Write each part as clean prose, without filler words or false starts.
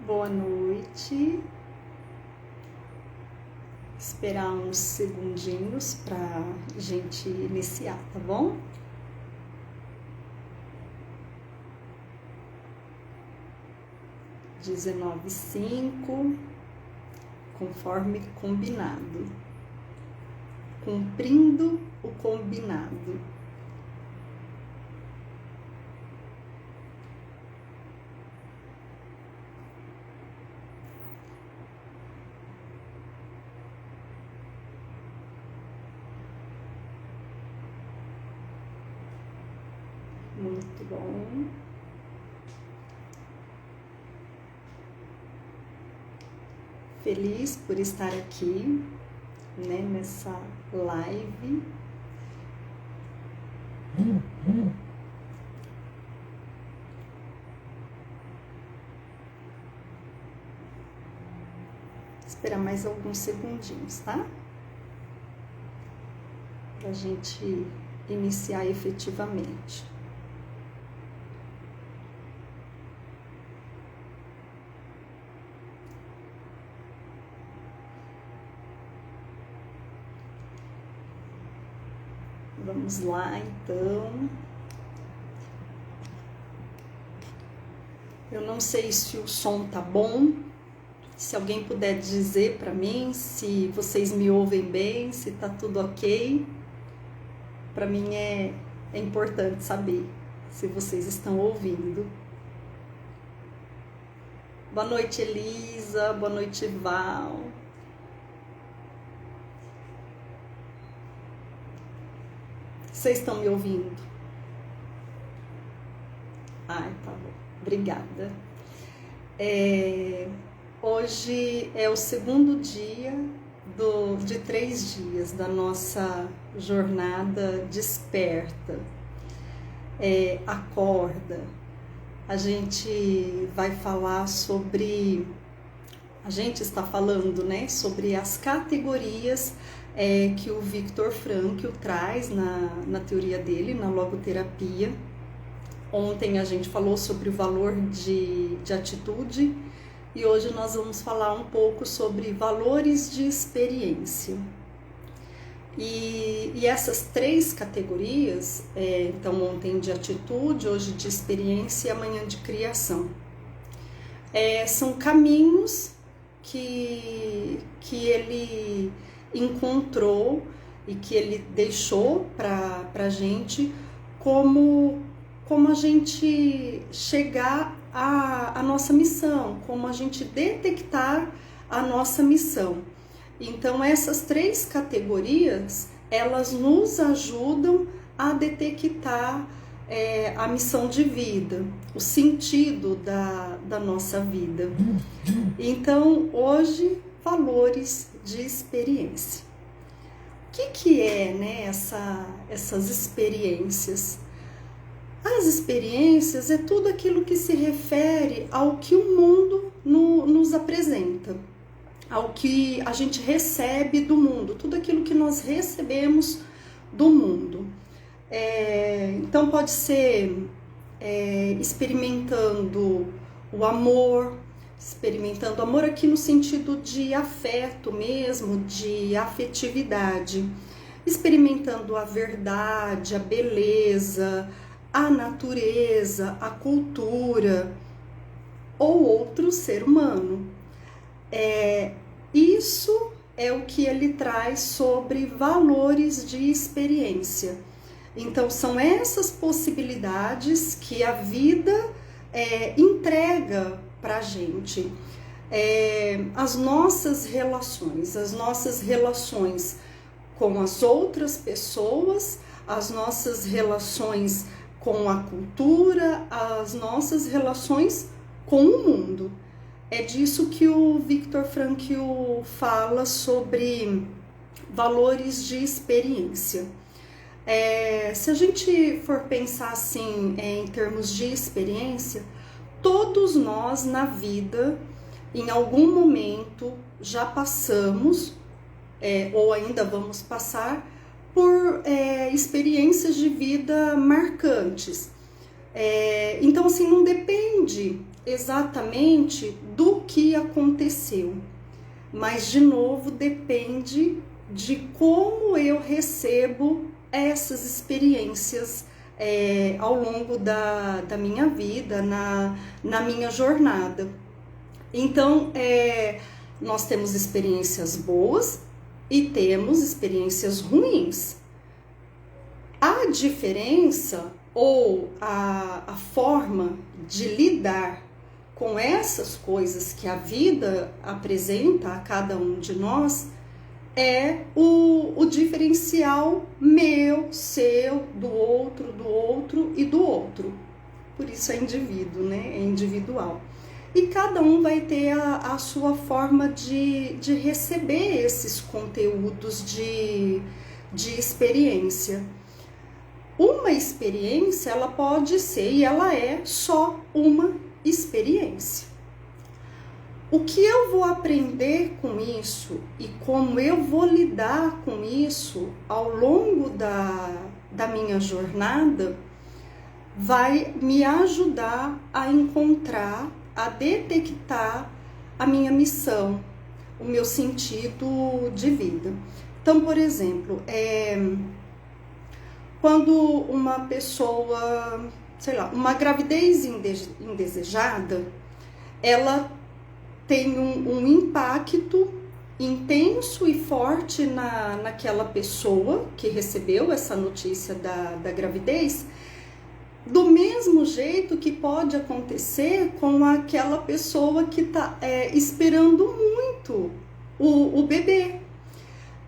Boa noite. Esperar uns segundinhos para gente iniciar, tá bom? Dezenove e 5, conforme combinado. Cumprindo o combinado. Muito bom. Feliz por estar aqui, né, nessa live. Esperar mais alguns segundinhos, tá? Pra gente iniciar efetivamente. Vamos lá, então. Eu não sei se o som tá bom, se alguém puder dizer para mim, se vocês me ouvem bem, se tá tudo ok. Para mim é importante saber se vocês estão ouvindo. Boa noite, Elisa. Boa noite, Val. Vocês estão me ouvindo? Ai, tá bom. Obrigada. Hoje é o segundo dia de 3 dias da nossa jornada Desperta. Acorda. A gente vai falar sobre... A gente está falando, né, sobre as categorias que o Viktor Frankl traz na teoria dele, na logoterapia. Ontem a gente falou sobre o valor de atitude e hoje nós vamos falar um pouco sobre valores de experiência. E essas 3 categorias, então ontem de atitude, hoje de experiência e amanhã de criação, são caminhos que ele encontrou e que ele deixou para a gente como a gente chegar à nossa missão, como a gente detectar a nossa missão. Então essas 3 categorias, elas nos ajudam a detectar a missão de vida, o sentido da nossa vida. Então hoje, valores de experiência. O que é, né, essas experiências? As experiências é tudo aquilo que se refere ao que o mundo nos apresenta, ao que a gente recebe do mundo, tudo aquilo que nós recebemos do mundo. Então pode ser experimentando o amor, experimentando amor aqui no sentido de afeto mesmo, de afetividade, experimentando a verdade, a beleza, a natureza, a cultura ou outro ser humano. Isso é o que ele traz sobre valores de experiência. Então são essas possibilidades que a vida entrega para a gente. As nossas relações com as outras pessoas, as nossas relações com a cultura, as nossas relações com o mundo. É disso que o Viktor Frankl fala sobre valores de experiência. Se a gente for pensar assim em termos de experiência, todos nós na vida, em algum momento, já passamos ou ainda vamos passar por experiências de vida marcantes. Então, assim, não depende exatamente do que aconteceu, mas de novo depende de como eu recebo essas experiências ao longo da minha vida, na minha jornada. Então, nós temos experiências boas e temos experiências ruins. A diferença ou a forma de lidar com essas coisas que a vida apresenta a cada um de nós é o diferencial meu, seu, do outro e do outro. Por isso é indivíduo, né? É individual. E cada um vai ter a sua forma de receber esses conteúdos de experiência. Uma experiência, ela pode ser, e ela é só uma experiência. O que eu vou aprender com isso e como eu vou lidar com isso ao longo da minha jornada vai me ajudar a encontrar, a detectar a minha missão, o meu sentido de vida. Então, por exemplo, quando uma pessoa, sei lá, uma gravidez indesejada, ela tem um impacto intenso e forte naquela pessoa que recebeu essa notícia da gravidez, do mesmo jeito que pode acontecer com aquela pessoa que está esperando muito o bebê.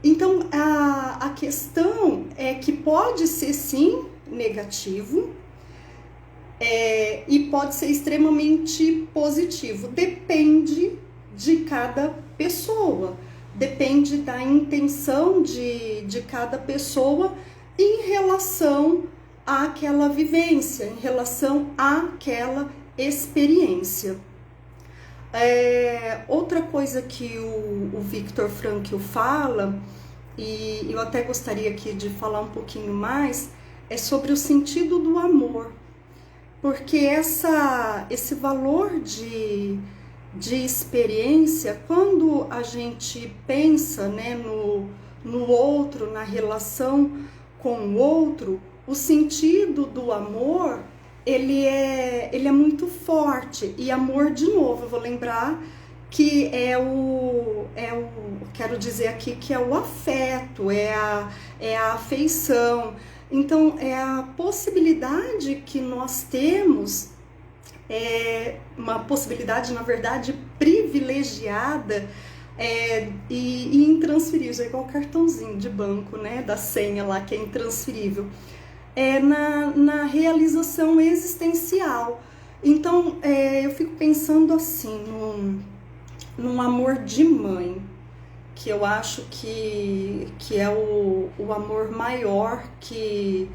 Então, a questão é que pode ser, sim, negativo e pode ser extremamente positivo. Depende de cada pessoa, depende da intenção de cada pessoa em relação àquela vivência, em relação àquela experiência. Outra coisa que o Viktor Frankl fala, e eu até gostaria aqui de falar um pouquinho mais, é sobre o sentido do amor, porque esse valor de experiência, quando a gente pensa, né, no outro, na relação com o outro, o sentido do amor ele é muito forte. E amor, de novo, eu vou lembrar que quero dizer aqui que é o afeto, é a afeição. Então, é a possibilidade que nós temos, uma possibilidade, na verdade, privilegiada e intransferível, é igual o cartãozinho de banco, né, da senha lá, que é intransferível. Na realização existencial. Então, eu fico pensando assim, num amor de mãe, que eu acho que é o amor maior, que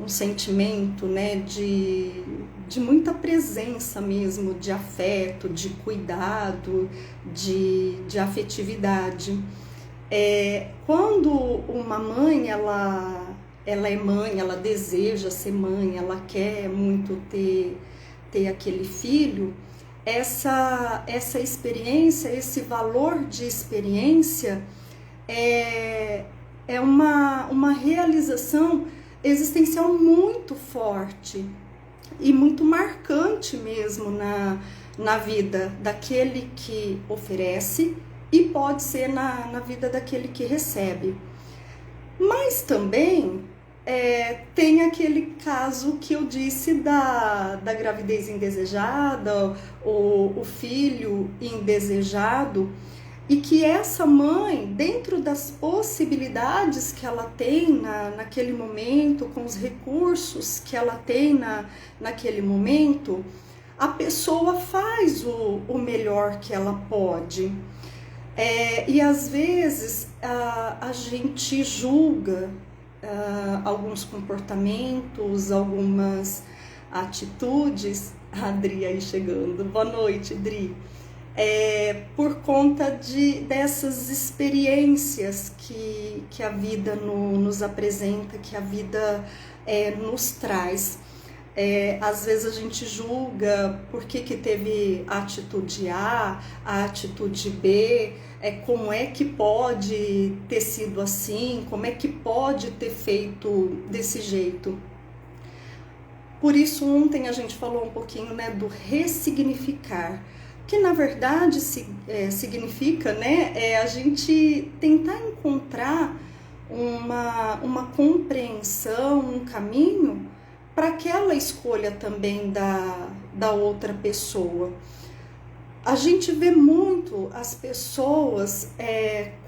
um sentimento, né, de muita presença mesmo, de afeto, de cuidado, de afetividade. Quando uma mãe, ela é mãe, ela deseja ser mãe, ela quer muito ter aquele filho, essa experiência, esse valor de experiência é uma realização existencial muito forte e muito marcante mesmo na vida daquele que oferece e pode ser na vida daquele que recebe. Mas também tem aquele caso que eu disse da gravidez indesejada, o filho indesejado, e que essa mãe, dentro das possibilidades que ela tem naquele momento, com os recursos que ela tem naquele momento, a pessoa faz o melhor que ela pode. E às vezes a gente julga alguns comportamentos, algumas atitudes. A Dri aí chegando. Boa noite, Dri. Por conta dessas experiências que a vida nos apresenta, que a vida nos traz. Às vezes a gente julga por que teve a atitude A, a atitude B, como é que pode ter sido assim, como é que pode ter feito desse jeito. Por isso ontem a gente falou um pouquinho, né, do ressignificar, que na verdade significa, né, a gente tentar encontrar uma compreensão, um caminho para aquela escolha também da outra pessoa. A gente vê muito as pessoas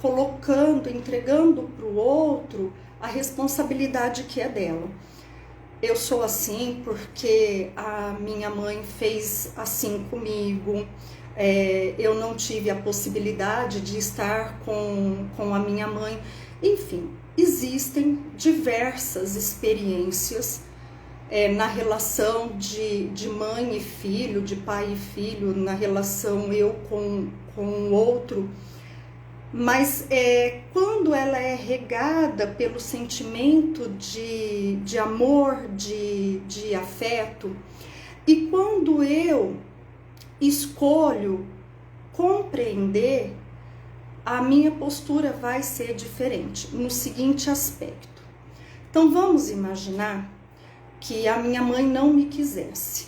colocando, entregando para o outro a responsabilidade que é dela. Eu sou assim porque a minha mãe fez assim comigo, eu não tive a possibilidade de estar com a minha mãe. Enfim, existem diversas experiências na relação de mãe e filho, de pai e filho, na relação eu com o outro, mas quando ela é regada pelo sentimento de amor, de afeto, e quando eu escolho compreender, a minha postura vai ser diferente no seguinte aspecto. Então vamos imaginar que a minha mãe não me quisesse,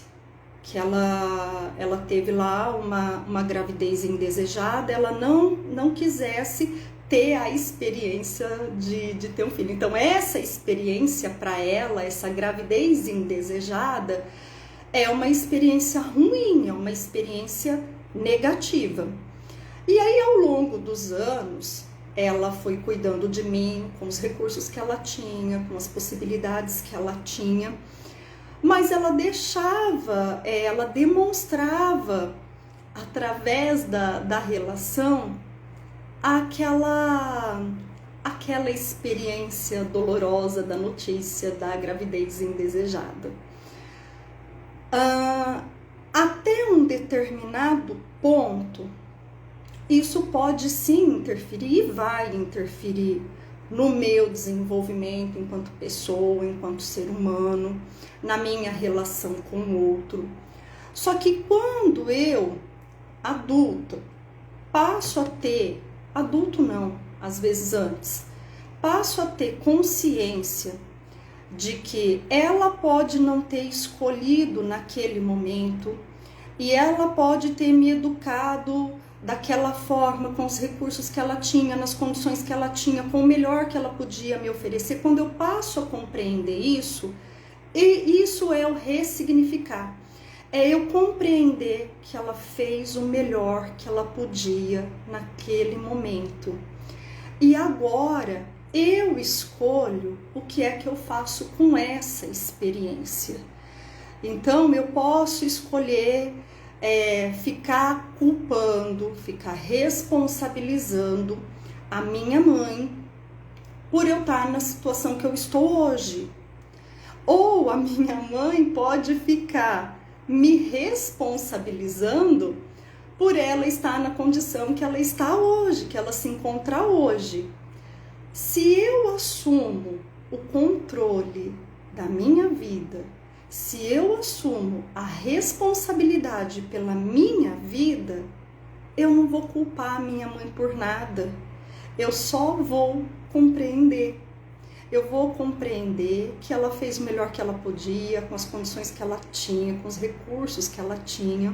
que ela teve lá uma gravidez indesejada, ela não quisesse ter a experiência de ter um filho. Então essa experiência para ela, essa gravidez indesejada, é uma experiência ruim, é uma experiência negativa. E aí ao longo dos anos, ela foi cuidando de mim com os recursos que ela tinha, com as possibilidades que ela tinha, mas ela deixava, ela demonstrava através da relação aquela experiência dolorosa da notícia da gravidez indesejada. Até um determinado ponto, isso pode sim interferir e vai interferir no meu desenvolvimento enquanto pessoa, enquanto ser humano, na minha relação com o outro. Só que quando eu, adulta, passo a ter, adulto não, às vezes antes, passo a ter consciência de que ela pode não ter escolhido naquele momento e ela pode ter me educado daquela forma, com os recursos que ela tinha, nas condições que ela tinha, com o melhor que ela podia me oferecer. Quando eu passo a compreender isso, e isso é o ressignificar, é eu compreender que ela fez o melhor que ela podia naquele momento. E agora eu escolho o que é que eu faço com essa experiência. Então eu posso escolher ficar culpando, ficar responsabilizando a minha mãe por eu estar na situação que eu estou hoje. Ou a minha mãe pode ficar me responsabilizando por ela estar na condição que ela está hoje, que ela se encontra hoje. Se eu assumo o controle da minha vida, se eu assumo a responsabilidade pela minha vida, eu não vou culpar a minha mãe por nada. Eu só vou compreender. Eu vou compreender que ela fez o melhor que ela podia, com as condições que ela tinha, com os recursos que ela tinha,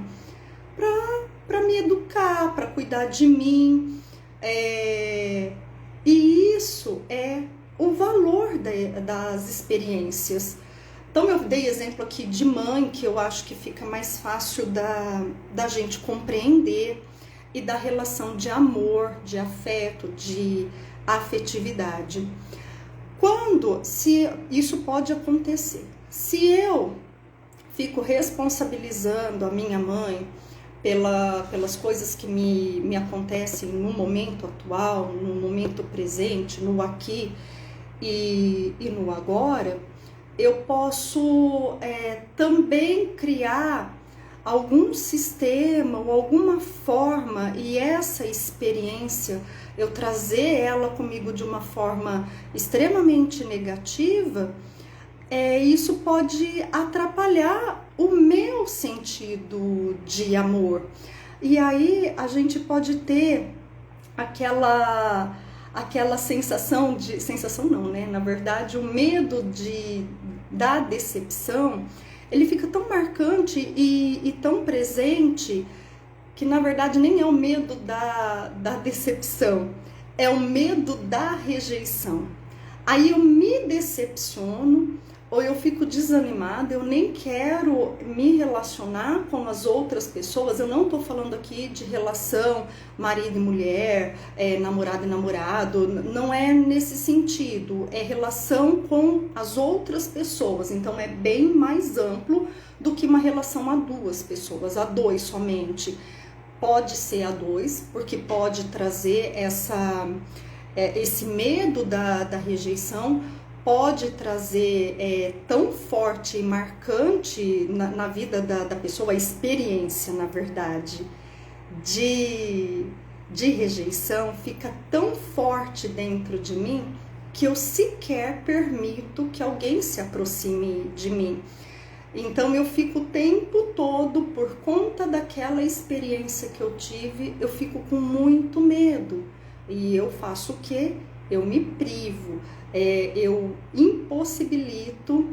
para me educar, para cuidar de mim. E isso é o valor das experiências. Então eu dei exemplo aqui de mãe, que eu acho que fica mais fácil da gente compreender, e da relação de amor, de afeto, de afetividade. Se isso pode acontecer, se eu fico responsabilizando a minha mãe pelas coisas que me acontecem no momento atual, no momento presente, no aqui e no agora, eu posso também criar algum sistema ou alguma forma, e essa experiência, eu trazer ela comigo de uma forma extremamente negativa, isso pode atrapalhar o meu sentido de amor. E aí a gente pode ter aquela sensação não, né? Na verdade, o medo da decepção, ele fica tão marcante e tão presente que, na verdade, nem é o medo da decepção, é o medo da rejeição. Aí eu me decepciono, ou eu fico desanimada, eu nem quero me relacionar com as outras pessoas. Eu não estou falando aqui de relação marido e mulher, namorado e namorado, não é nesse sentido, é relação com as outras pessoas. Então é bem mais amplo do que uma relação a duas pessoas, a dois somente. Pode ser a dois, porque pode trazer esse medo da rejeição, pode trazer tão forte e marcante na vida da pessoa, a experiência, na verdade, de rejeição fica tão forte dentro de mim que eu sequer permito que alguém se aproxime de mim. Então eu fico o tempo todo, por conta daquela experiência que eu tive, eu fico com muito medo. E eu faço o quê? Eu me privo, eu me impossibilito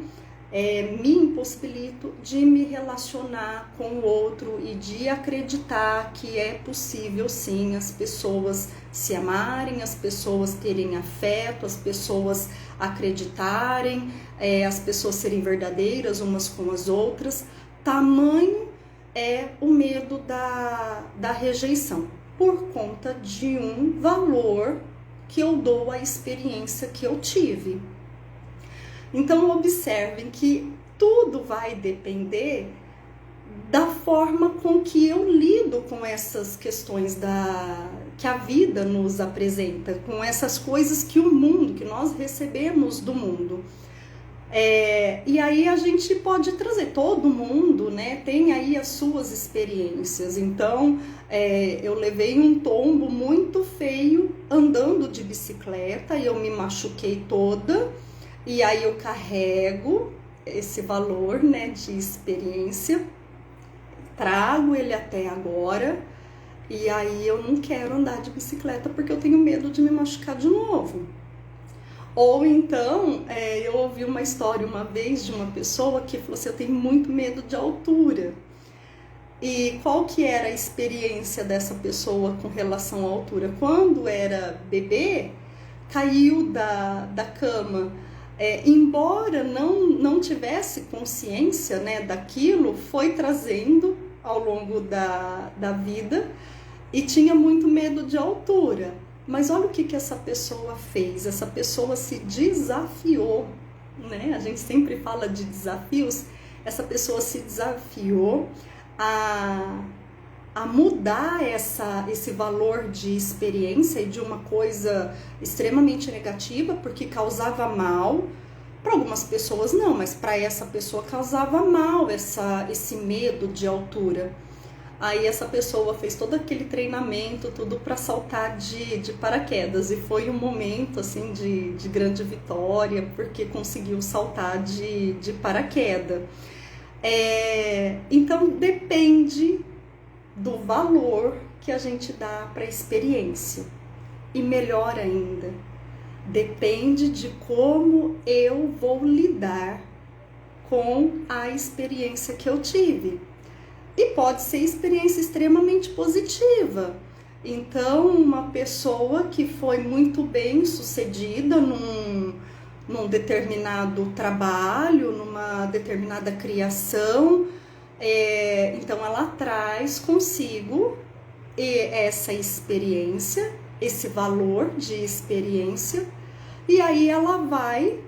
de me relacionar com o outro e de acreditar que é possível sim as pessoas se amarem, as pessoas terem afeto, as pessoas acreditarem, as pessoas serem verdadeiras umas com as outras. Tamanho é o medo da rejeição, por conta de um valor que eu dou à experiência que eu tive. Então observem que tudo vai depender da forma com que eu lido com essas questões que a vida nos apresenta, com essas coisas que nós recebemos do mundo. E aí a gente pode trazer, todo mundo, né, tem aí as suas experiências. Então eu levei um tombo muito feio andando de bicicleta e eu me machuquei toda, e aí eu carrego esse valor, né, de experiência, trago ele até agora, e aí eu não quero andar de bicicleta porque eu tenho medo de me machucar de novo. Ou então, eu ouvi uma história uma vez de uma pessoa que falou assim: eu tenho muito medo de altura. E qual que era a experiência dessa pessoa com relação à altura? Quando era bebê, caiu da cama. Embora não tivesse consciência, né, daquilo, foi trazendo ao longo da vida e tinha muito medo de altura. Mas olha o que essa pessoa fez. Essa pessoa se desafiou, né? A gente sempre fala de desafios. Essa pessoa se desafiou a mudar esse valor de experiência e de uma coisa extremamente negativa, porque causava mal. Para algumas pessoas não, mas para essa pessoa causava mal esse medo de altura. Aí essa pessoa fez todo aquele treinamento, tudo para saltar de paraquedas, e foi um momento assim de grande vitória, porque conseguiu saltar de paraquedas. Então depende do valor que a gente dá para a experiência. E melhor ainda, depende de como eu vou lidar com a experiência que eu tive. E pode ser experiência extremamente positiva. Então, uma pessoa que foi muito bem sucedida num determinado trabalho, numa determinada criação, então ela traz consigo essa experiência, esse valor de experiência, e aí ela vai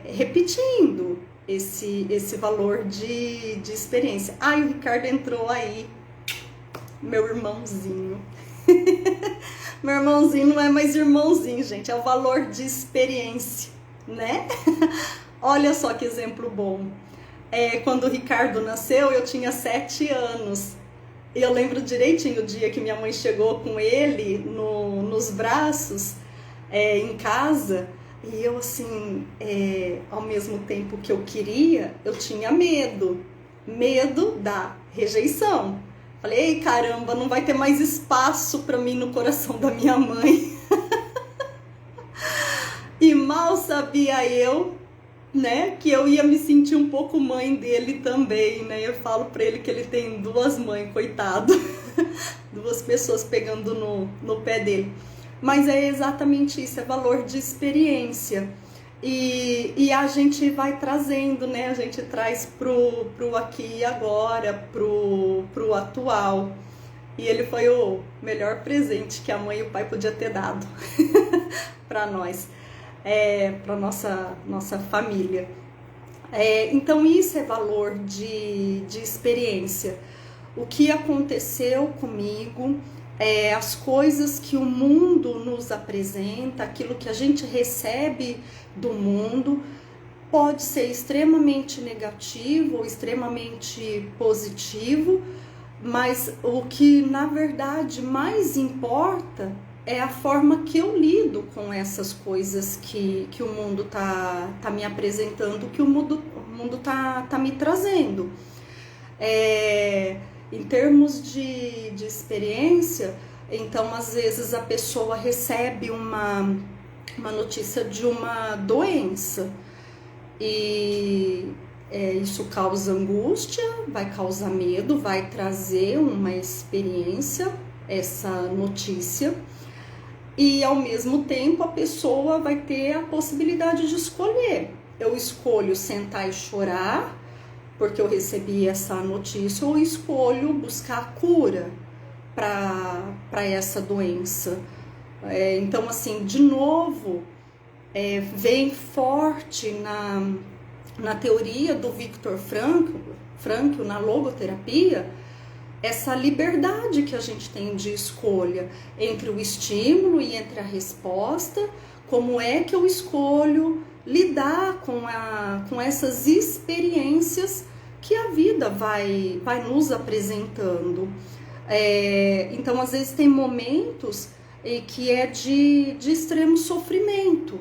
repetindo esse valor de experiência. Ai, o Ricardo entrou aí, meu irmãozinho. Meu irmãozinho não é mais irmãozinho, gente, é o valor de experiência, né? Olha só que exemplo bom. Quando o Ricardo nasceu, eu tinha 7 anos. E eu lembro direitinho o dia que minha mãe chegou com ele nos braços, em casa. E eu, assim, ao mesmo tempo que eu queria, eu tinha medo da rejeição. Falei, ei, caramba, não vai ter mais espaço para mim no coração da minha mãe. E mal sabia eu, né, que eu ia me sentir um pouco mãe dele também, né? Eu falo para ele que ele tem duas mães, coitado. Duas pessoas pegando no pé dele. Mas é exatamente isso, é valor de experiência. E a gente vai trazendo, né? A gente traz pro aqui e agora, pro atual. E ele foi o melhor presente que a mãe e o pai podiam ter dado para nós, para nossa família. Então isso é valor de experiência. O que aconteceu comigo, as coisas que o mundo nos apresenta, aquilo que a gente recebe do mundo, pode ser extremamente negativo ou extremamente positivo, mas o que na verdade mais importa é a forma que eu lido com essas coisas que o mundo tá me apresentando, que o mundo tá me trazendo. Em termos de experiência, então às vezes a pessoa recebe uma notícia de uma doença e isso causa angústia, vai causar medo, vai trazer uma experiência, essa notícia, e ao mesmo tempo a pessoa vai ter a possibilidade de escolher. Eu escolho sentar e chorar porque eu recebi essa notícia, ou escolho buscar cura para essa doença. Então, assim, de novo, vem forte na teoria do Viktor Frankl, na logoterapia, essa liberdade que a gente tem de escolha entre o estímulo e entre a resposta. Como é que eu escolho lidar com essas experiências que a vida vai nos apresentando. Então, às vezes, tem momentos que é de extremo sofrimento.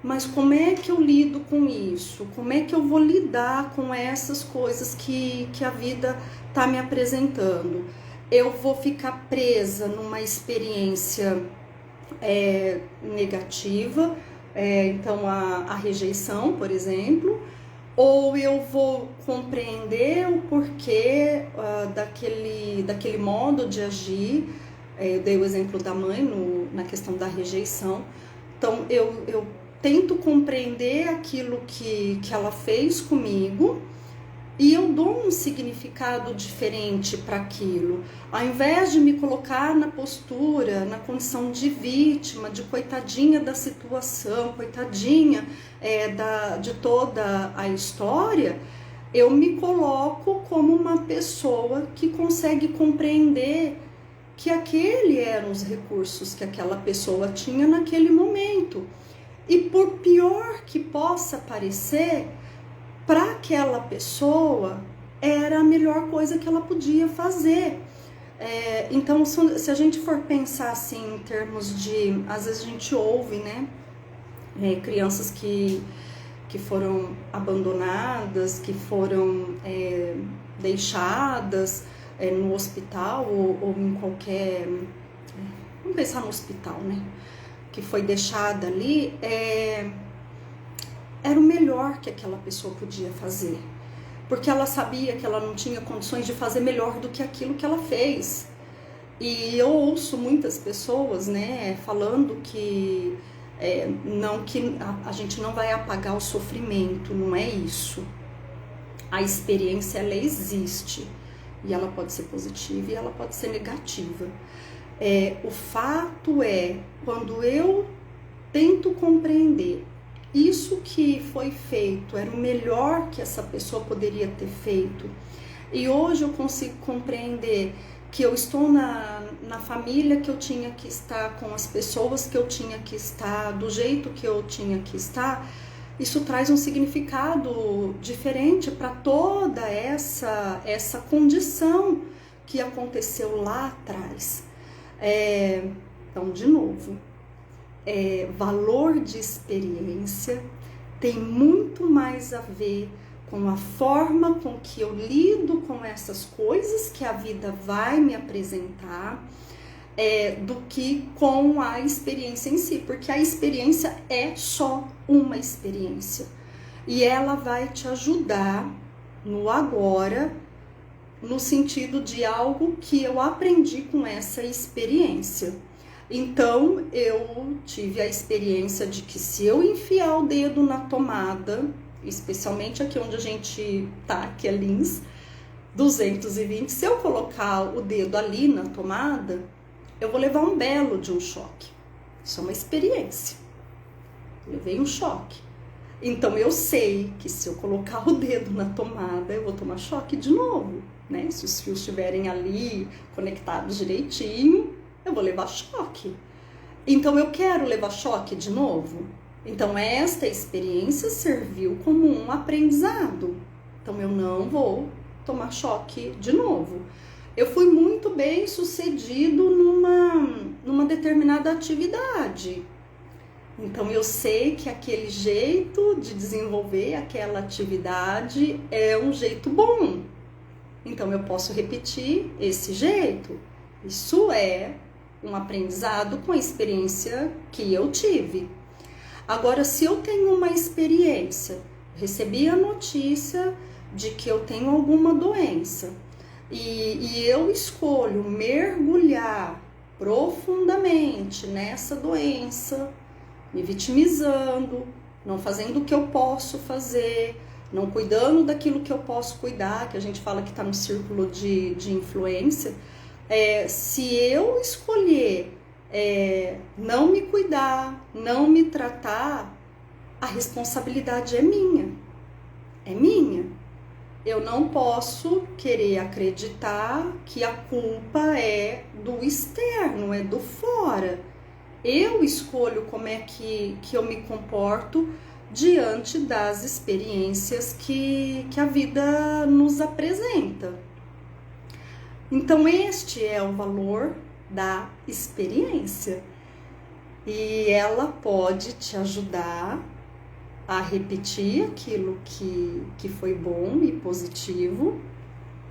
Mas como é que eu lido com isso? Como é que eu vou lidar com essas coisas que a vida está me apresentando? Eu vou ficar presa numa experiência negativa, então a rejeição, por exemplo, ou eu vou compreender o porquê daquele modo de agir. Eu dei o exemplo da mãe na questão da rejeição. Então eu tento compreender aquilo que ela fez comigo e eu dou um significado diferente para aquilo. Ao invés de me colocar na postura, na condição de vítima, de coitadinha da situação, coitadinha de toda a história, eu me coloco como uma pessoa que consegue compreender que aquele eram os recursos que aquela pessoa tinha naquele momento. E por pior que possa parecer, para aquela pessoa era a melhor coisa que ela podia fazer. Então, se a gente for pensar assim em termos de, às vezes a gente ouve, né, crianças que foram abandonadas, que foram deixadas no hospital ou em qualquer, vamos pensar no hospital, né, que foi deixada ali, era o melhor que aquela pessoa podia fazer, porque ela sabia que ela não tinha condições de fazer melhor do que aquilo que ela fez. E eu ouço muitas pessoas, né, falando que a gente não vai apagar o sofrimento, não é isso. A experiência, ela existe, e ela pode ser positiva e ela pode ser negativa. O fato quando eu tento compreender isso que foi feito, era o melhor que essa pessoa poderia ter feito, e hoje eu consigo compreender que eu estou na família que eu tinha que estar, com as pessoas que eu tinha que estar, do jeito que eu tinha que estar, isso traz um significado diferente para toda essa condição que aconteceu lá atrás. Então, de novo, valor de experiência tem muito mais a ver com a forma com que eu lido com essas coisas que a vida vai me apresentar, do que com a experiência em si, porque a experiência é só uma experiência e ela vai te ajudar no agora, no sentido de algo que eu aprendi com essa experiência. Então, eu tive a experiência de que se eu enfiar o dedo na tomada, especialmente aqui onde a gente tá, que é Lins 220, se eu colocar o dedo ali na tomada, eu vou levar um belo de um choque. Isso é uma experiência. Levei um choque. Então, eu sei que se eu colocar o dedo na tomada, eu vou tomar choque de novo, né? Se os fios estiverem ali conectados direitinho, eu vou levar choque. Então, eu quero levar choque de novo? Então, esta experiência serviu como um aprendizado. Então, eu não vou tomar choque de novo. Eu fui muito bem sucedido numa determinada atividade. Então, eu sei que aquele jeito de desenvolver aquela atividade é um jeito bom. Então, eu posso repetir esse jeito. Isso é um aprendizado com a experiência que eu tive. Agora, se eu tenho uma experiência, recebi a notícia de que eu tenho alguma doença e eu escolho mergulhar profundamente nessa doença, me vitimizando, não fazendo o que eu posso fazer, não cuidando daquilo que eu posso cuidar, que a gente fala que está no círculo de influência. Se eu escolher não me cuidar, não me tratar, a responsabilidade é minha. É minha. Eu não posso querer acreditar que a culpa é do externo, é do fora. Eu escolho como é que eu me comporto diante das experiências que a vida nos apresenta. Então, este é o valor da experiência e ela pode te ajudar a repetir aquilo que foi bom e positivo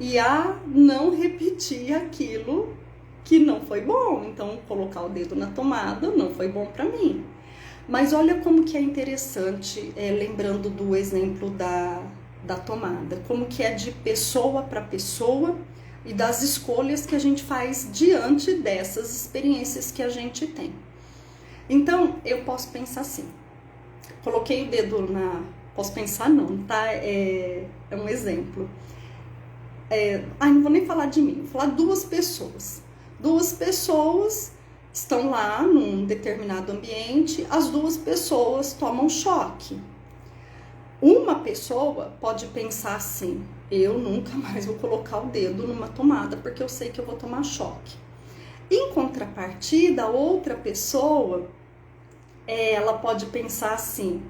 e a não repetir aquilo que não foi bom. Então, colocar o dedo na tomada não foi bom para mim. Mas olha como que é interessante, lembrando do exemplo da tomada, como que é de pessoa para pessoa e das escolhas que a gente faz diante dessas experiências que a gente tem. Então, eu posso pensar assim, coloquei o dedo posso pensar não, tá? É um exemplo. Não vou nem falar de mim, vou falar duas pessoas. Duas pessoas estão lá num determinado ambiente, as duas pessoas tomam choque. Uma pessoa pode pensar assim, eu nunca mais vou colocar o dedo numa tomada porque eu sei que eu vou tomar choque. Em contrapartida, outra pessoa, ela pode pensar assim,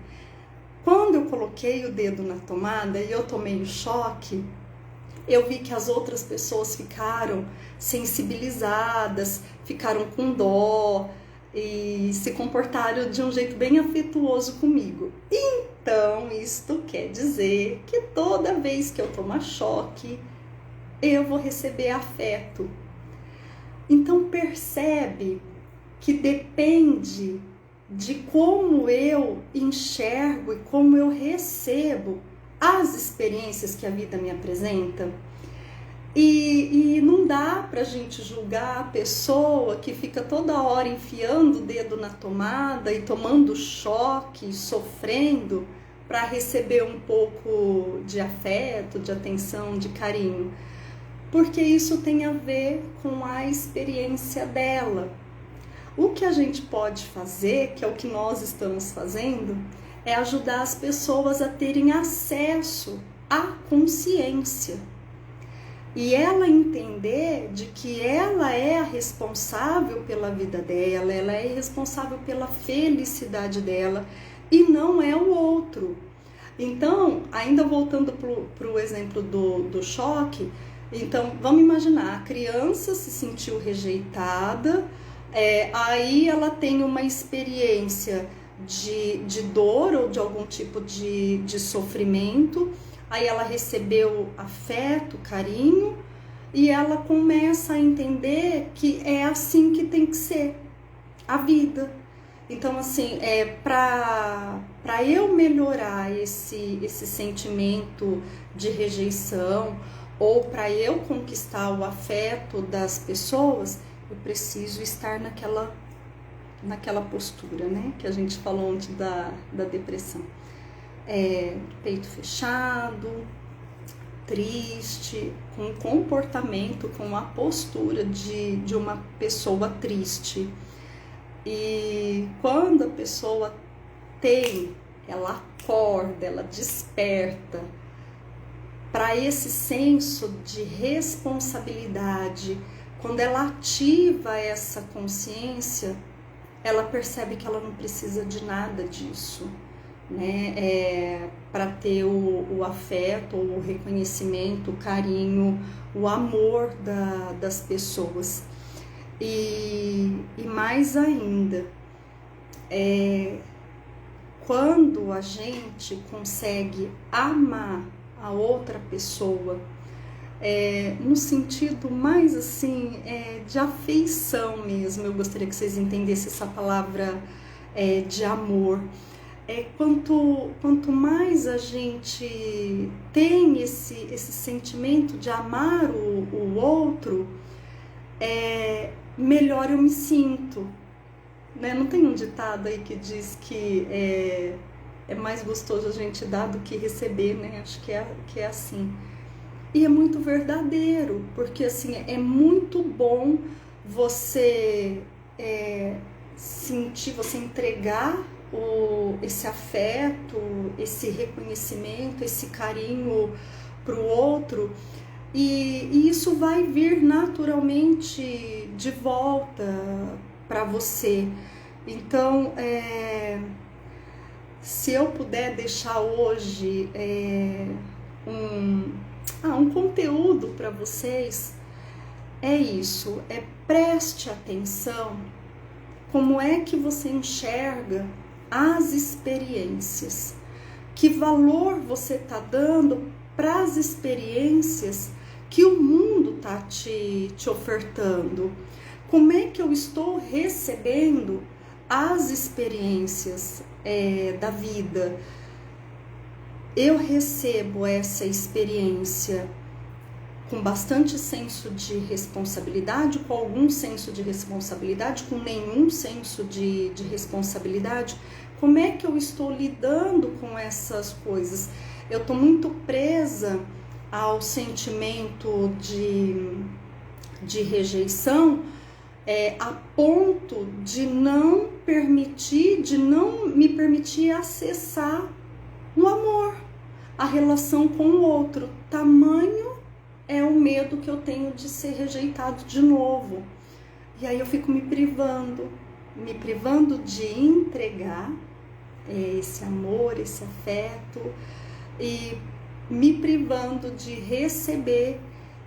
quando eu coloquei o dedo na tomada e eu tomei o choque, eu vi que as outras pessoas ficaram sensibilizadas, ficaram com dó e se comportaram de um jeito bem afetuoso comigo. Então, isto quer dizer que toda vez que eu tomar choque, eu vou receber afeto. Então, percebe que depende de como eu enxergo e como eu recebo as experiências que a vida me apresenta. E não dá pra gente julgar a pessoa que fica toda hora enfiando o dedo na tomada e tomando choque, sofrendo para receber um pouco de afeto, de atenção, de carinho. Porque isso tem a ver com a experiência dela. O que a gente pode fazer, que é o que nós estamos fazendo, é ajudar as pessoas a terem acesso à consciência. E ela entender de que ela é a responsável pela vida dela, ela é responsável pela felicidade dela e não é o outro. Então, ainda voltando para o exemplo do choque, então vamos imaginar, a criança se sentiu rejeitada, Aí ela tem uma experiência de dor ou de algum tipo de sofrimento, aí ela recebeu afeto, carinho, e ela começa a entender que é assim que tem que ser a vida. Então, assim, para eu melhorar esse sentimento de rejeição, ou para eu conquistar o afeto das pessoas, eu preciso estar naquela postura, né? Que a gente falou antes da depressão. Peito fechado, triste, com comportamento, com a postura de uma pessoa triste. E quando a pessoa ela acorda, ela desperta para esse senso de responsabilidade, quando ela ativa essa consciência, ela percebe que ela não precisa de nada disso, né? Para ter o afeto, o reconhecimento, o carinho, o amor das pessoas. E mais ainda, quando a gente consegue amar a outra pessoa, no sentido mais assim, de afeição mesmo, eu gostaria que vocês entendessem essa palavra de amor. Quanto mais a gente tem esse sentimento de amar o outro, melhor eu me sinto, né? Não tem um ditado aí que diz que é mais gostoso a gente dar do que receber, né? Acho que é assim. E é muito verdadeiro, porque assim, é muito bom você sentir, você entregar esse afeto, esse reconhecimento, esse carinho para o outro, e isso vai vir naturalmente de volta para você. Então, se eu puder deixar hoje um conteúdo para vocês, é isso, preste atenção como é que você enxerga as experiências, que valor você está dando para as experiências que o mundo está te ofertando. Como é que eu estou recebendo as experiências da vida? Eu recebo essa experiência com bastante senso de responsabilidade, com algum senso de responsabilidade, com nenhum senso de responsabilidade? Como é que eu estou lidando com essas coisas? Eu estou muito presa ao sentimento de rejeição, a ponto de não me permitir acessar o amor, a relação com o outro. Tamanho é o medo que eu tenho de ser rejeitado de novo. E aí eu fico me privando de entregar esse amor, esse afeto, e me privando de receber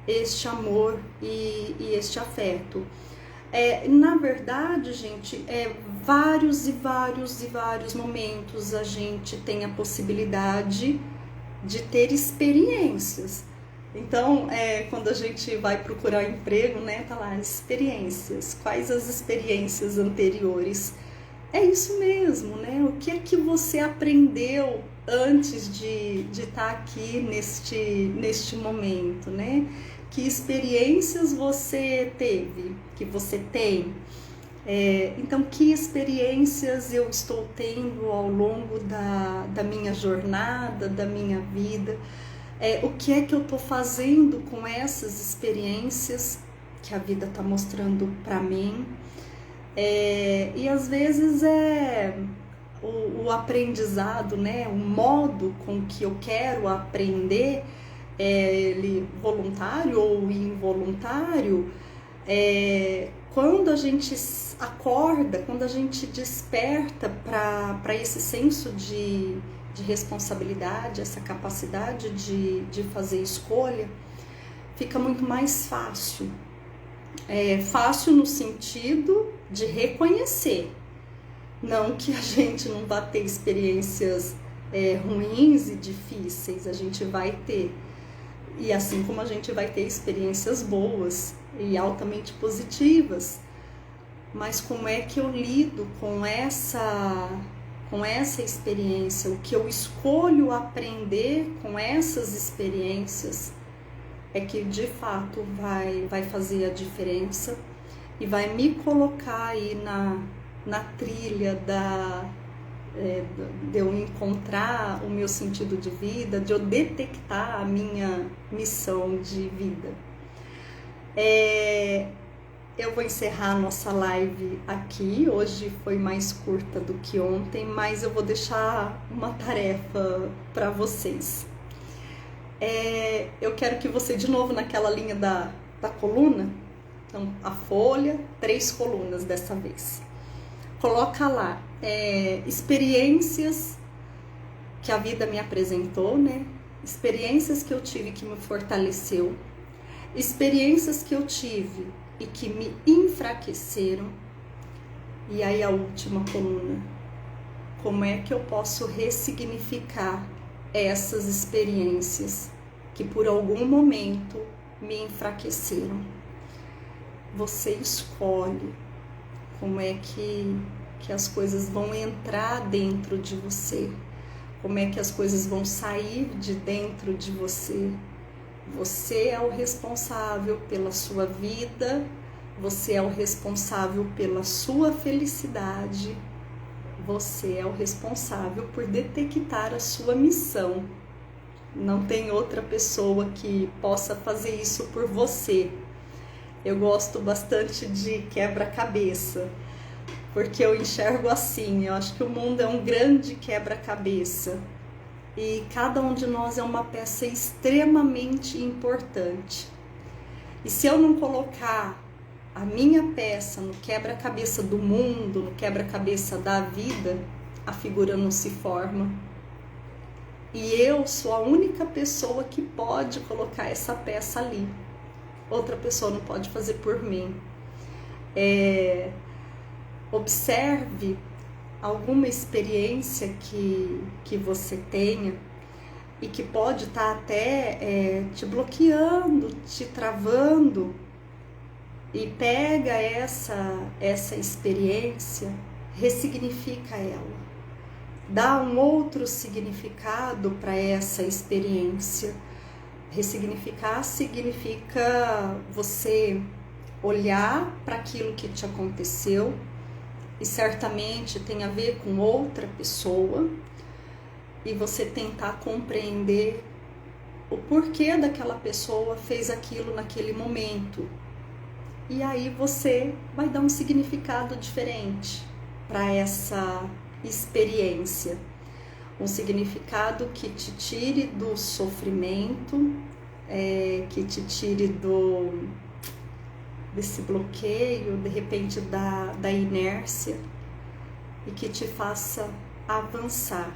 este amor e este afeto. Na verdade, gente, vários e vários momentos a gente tem a possibilidade de ter experiências. Então, quando a gente vai procurar emprego, né, tá lá, experiências. Quais as experiências anteriores? É isso mesmo, né? O que é que você aprendeu antes de estar aqui neste momento, né? Que experiências você teve, que você tem? Então, que experiências eu estou tendo ao longo da minha jornada, da minha vida? O que é que eu estou fazendo com essas experiências que a vida está mostrando para mim? E às vezes o aprendizado, né, o modo com que eu quero aprender, ele voluntário ou involuntário, quando a gente acorda, quando a gente desperta para esse senso de responsabilidade, essa capacidade de fazer escolha, fica muito mais fácil, É fácil no sentido de reconhecer, não que a gente não vá ter experiências ruins e difíceis, a gente vai ter. E assim como a gente vai ter experiências boas e altamente positivas, mas como é que eu lido com essa experiência, o que eu escolho aprender com essas experiências é que de fato vai fazer a diferença e vai me colocar aí na trilha de eu encontrar o meu sentido de vida, de eu detectar a minha missão de vida. Eu vou encerrar a nossa live aqui. Hoje foi mais curta do que ontem, mas eu vou deixar uma tarefa para vocês. Eu quero que você, de novo, naquela linha da coluna, então a folha, 3 colunas dessa vez. Coloca lá experiências que a vida me apresentou, né? Experiências que eu tive que me fortaleceu, experiências que eu tive e que me enfraqueceram. E aí a última coluna, como é que eu posso ressignificar essas experiências que por algum momento me enfraqueceram? Você escolhe como é que as coisas vão entrar dentro de você, como é que as coisas vão sair de dentro de você. Você é o responsável pela sua vida, você é o responsável pela sua felicidade, você é o responsável por detectar a sua missão. Não tem outra pessoa que possa fazer isso por você. Eu gosto bastante de quebra-cabeça, porque eu enxergo assim, eu acho que o mundo é um grande quebra-cabeça e cada um de nós é uma peça extremamente importante. E se eu não colocar a minha peça no quebra-cabeça do mundo, no quebra-cabeça da vida, a figura não se forma. E eu sou a única pessoa que pode colocar essa peça ali. Outra pessoa não pode fazer por mim. Observe alguma experiência que você tenha e que pode estar até te bloqueando, te travando, e pega essa experiência, ressignifica ela, dá um outro significado para essa experiência. Ressignificar significa você olhar para aquilo que te aconteceu, e certamente tem a ver com outra pessoa, e você tentar compreender o porquê daquela pessoa fez aquilo naquele momento. E aí você vai dar um significado diferente para essa experiência. Um significado que te tire do sofrimento, que te tire desse bloqueio, de repente da inércia, e que te faça avançar.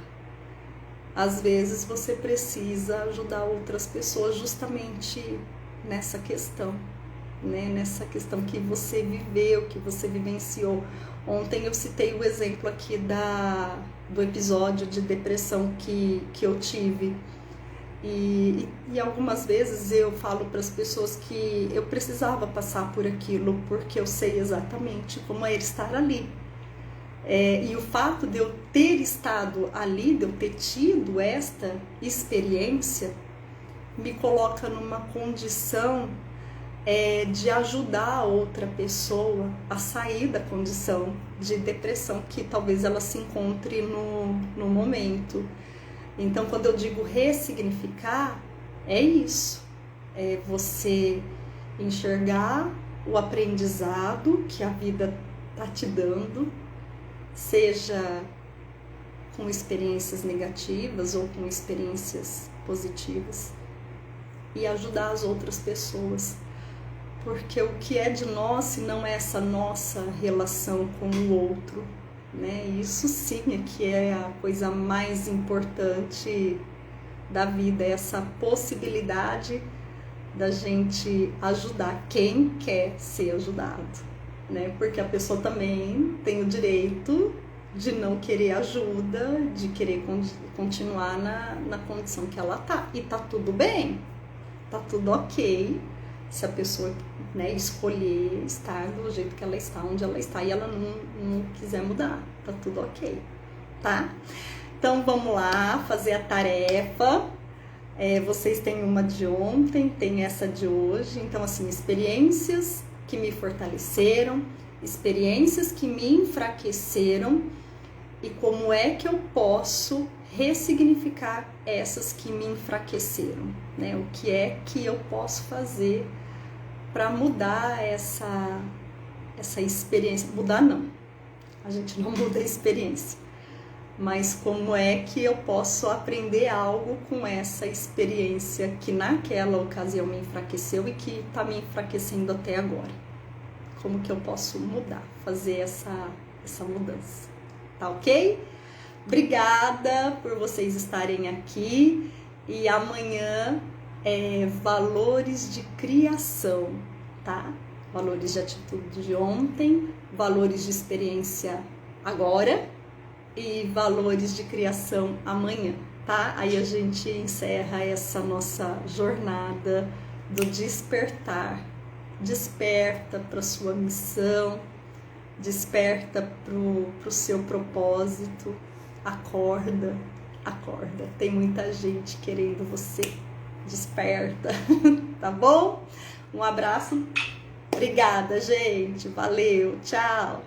Às vezes você precisa ajudar outras pessoas justamente nessa questão, né? Nessa questão que você viveu, que você vivenciou. Ontem eu citei o exemplo aqui do episódio de depressão que eu tive. E algumas vezes eu falo para as pessoas que eu precisava passar por aquilo, porque eu sei exatamente como é estar ali. E o fato de eu ter estado ali, de eu ter tido esta experiência, me coloca numa condição de ajudar a outra pessoa a sair da condição de depressão que talvez ela se encontre no momento. Então, quando eu digo ressignificar, é isso. É você enxergar o aprendizado que a vida está te dando, seja com experiências negativas ou com experiências positivas, e ajudar as outras pessoas. Porque o que é de nós, se não é essa nossa relação com o outro, né? Isso sim é que é a coisa mais importante da vida, essa possibilidade da gente ajudar quem quer ser ajudado, né? Porque a pessoa também tem o direito de não querer ajuda, de querer continuar na condição que ela tá. E tá tudo bem, tá tudo ok, se a pessoa, né, escolher estar do jeito que ela está, onde ela está, e ela não quiser mudar, tá tudo ok, tá? Então vamos lá, fazer a tarefa. Vocês têm uma de ontem, tem essa de hoje. Então, assim, experiências que me fortaleceram, experiências que me enfraqueceram, e como é que eu posso ressignificar essas que me enfraqueceram, né? O que é que eu posso fazer para mudar essa experiência? Mudar não, a gente não muda a experiência, mas como é que eu posso aprender algo com essa experiência que naquela ocasião me enfraqueceu e que está me enfraquecendo até agora? Como que eu posso mudar, fazer essa mudança? Tá ok? Obrigada por vocês estarem aqui, e amanhã valores de criação, tá? Valores de atitude de ontem, valores de experiência agora e valores de criação amanhã, tá? Aí a gente encerra essa nossa jornada do despertar. Desperta para sua missão, desperta pro seu propósito. Acorda, acorda. Tem muita gente querendo você. Desperta, tá bom? Um abraço. Obrigada, gente. Valeu. Tchau.